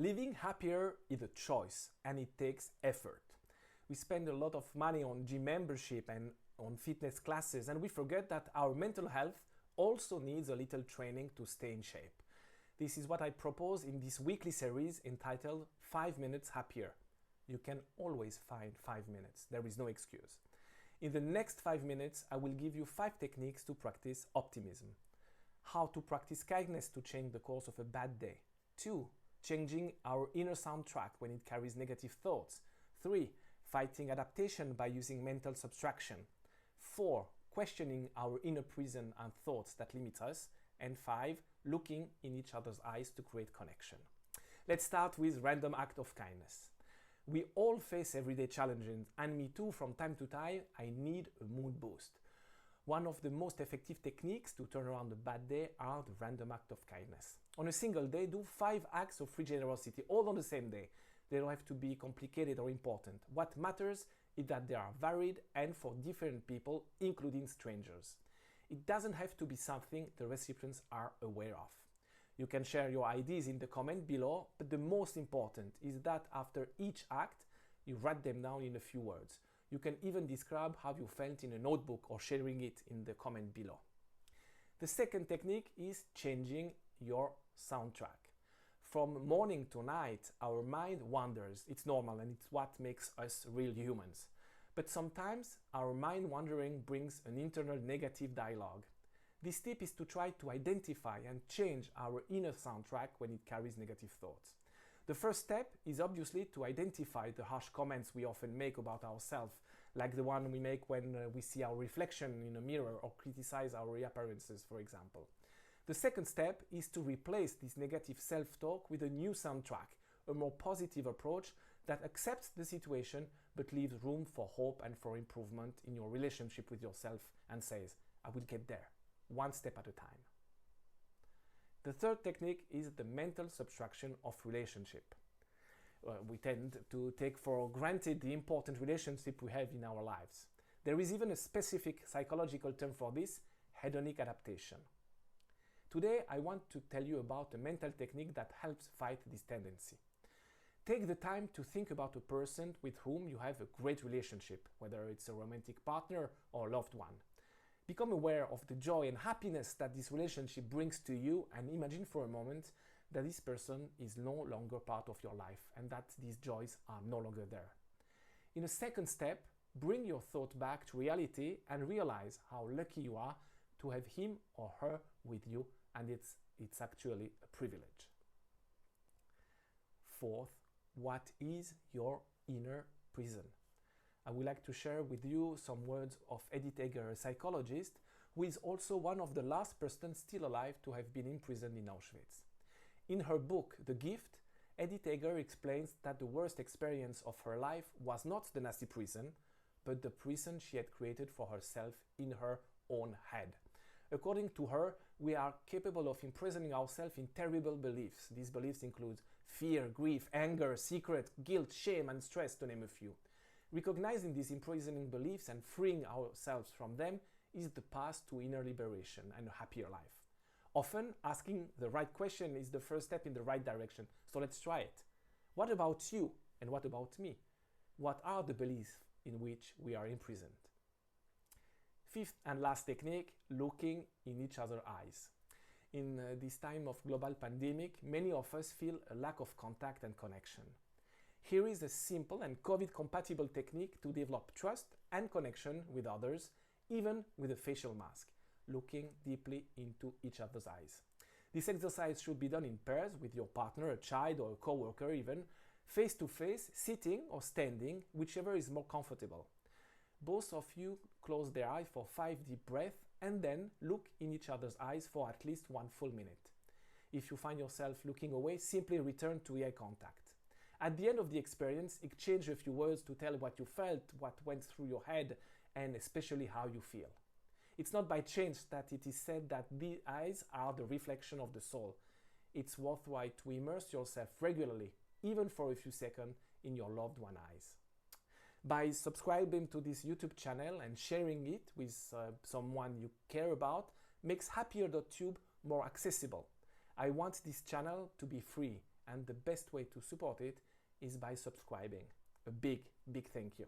Living happier is a choice and it takes effort. We spend a lot of money on gym membership and on fitness classes, and we forget that our mental health also needs a little training to stay in shape. This is what I propose in this weekly series entitled 5 Minutes Happier. You can always find 5 minutes, there is no excuse. In the next 5 minutes, I will give you 5 techniques to practice optimism. How to practice kindness to change the course of a bad day. 2. Changing our inner soundtrack when it carries negative thoughts. 3. Fighting adaptation by using mental subtraction. 4. Questioning our inner prison and thoughts that limit us. And 5. Looking in each other's eyes to create connection. Let's start with random act of kindness. We all face everyday challenges, and me too, from time to time, I need a mood boost. One of the most effective techniques to turn around a bad day are the random act of kindness. On a single day, do 5 acts of free generosity, all on the same day. They don't have to be complicated or important. What matters is that they are varied and for different people, including strangers. It doesn't have to be something the recipients are aware of. You can share your ideas in the comment below, but the most important is that after each act, you write them down in a few words. You can even describe how you felt in a notebook or sharing it in the comment below. The second technique is changing your soundtrack. From morning to night, our mind wanders. It's normal and it's what makes us real humans. But sometimes our mind wandering brings an internal negative dialogue. This tip is to try to identify and change our inner soundtrack when it carries negative thoughts. The first step is obviously to identify the harsh comments we often make about ourselves, like the one we make when we see our reflection in a mirror or criticize our reappearances, for example. The second step is to replace this negative self-talk with a new soundtrack, a more positive approach that accepts the situation but leaves room for hope and for improvement in your relationship with yourself and says, I will get there, one step at a time. The third technique is the mental subtraction of relationship. We tend to take for granted the important relationship we have in our lives. There is even a specific psychological term for this, hedonic adaptation. Today I want to tell you about a mental technique that helps fight this tendency. Take the time to think about a person with whom you have a great relationship, whether it's a romantic partner or loved one. Become aware of the joy and happiness that this relationship brings to you, and imagine for a moment that this person is no longer part of your life and that these joys are no longer there. In a second step, bring your thought back to reality and realize how lucky you are to have him or her with you, and it's actually a privilege. Fourth, what is your inner prison? I would like to share with you some words of Edith Eger, a psychologist, who is also one of the last persons still alive to have been imprisoned in Auschwitz. In her book, The Gift, Edith Eger explains that the worst experience of her life was not the Nazi prison, but the prison she had created for herself in her own head. According to her, we are capable of imprisoning ourselves in terrible beliefs. These beliefs include fear, grief, anger, secret, guilt, shame, and stress, to name a few. Recognizing these imprisoning beliefs and freeing ourselves from them is the path to inner liberation and a happier life. Often, asking the right question is the first step in the right direction, so let's try it. What about you and what about me? What are the beliefs in which we are imprisoned? Fifth and last technique, looking in each other's eyes. In this time of global pandemic, many of us feel a lack of contact and connection. Here is a simple and COVID-compatible technique to develop trust and connection with others, even with a facial mask, looking deeply into each other's eyes. This exercise should be done in pairs with your partner, a child, or a coworker even, face to face, sitting or standing, whichever is more comfortable. Both of you close their eyes for 5 deep breaths and then look in each other's eyes for at least 1 full minute. If you find yourself looking away, simply return to eye contact. At the end of the experience, exchange a few words to tell what you felt, what went through your head, and especially how you feel. It's not by chance that it is said that the eyes are the reflection of the soul. It's worthwhile to immerse yourself regularly, even for a few seconds, in your loved one's eyes. By subscribing to this YouTube channel and sharing it with someone you care about makes happier.tube more accessible. I want this channel to be free and the best way to support it is by subscribing. A big, big thank you.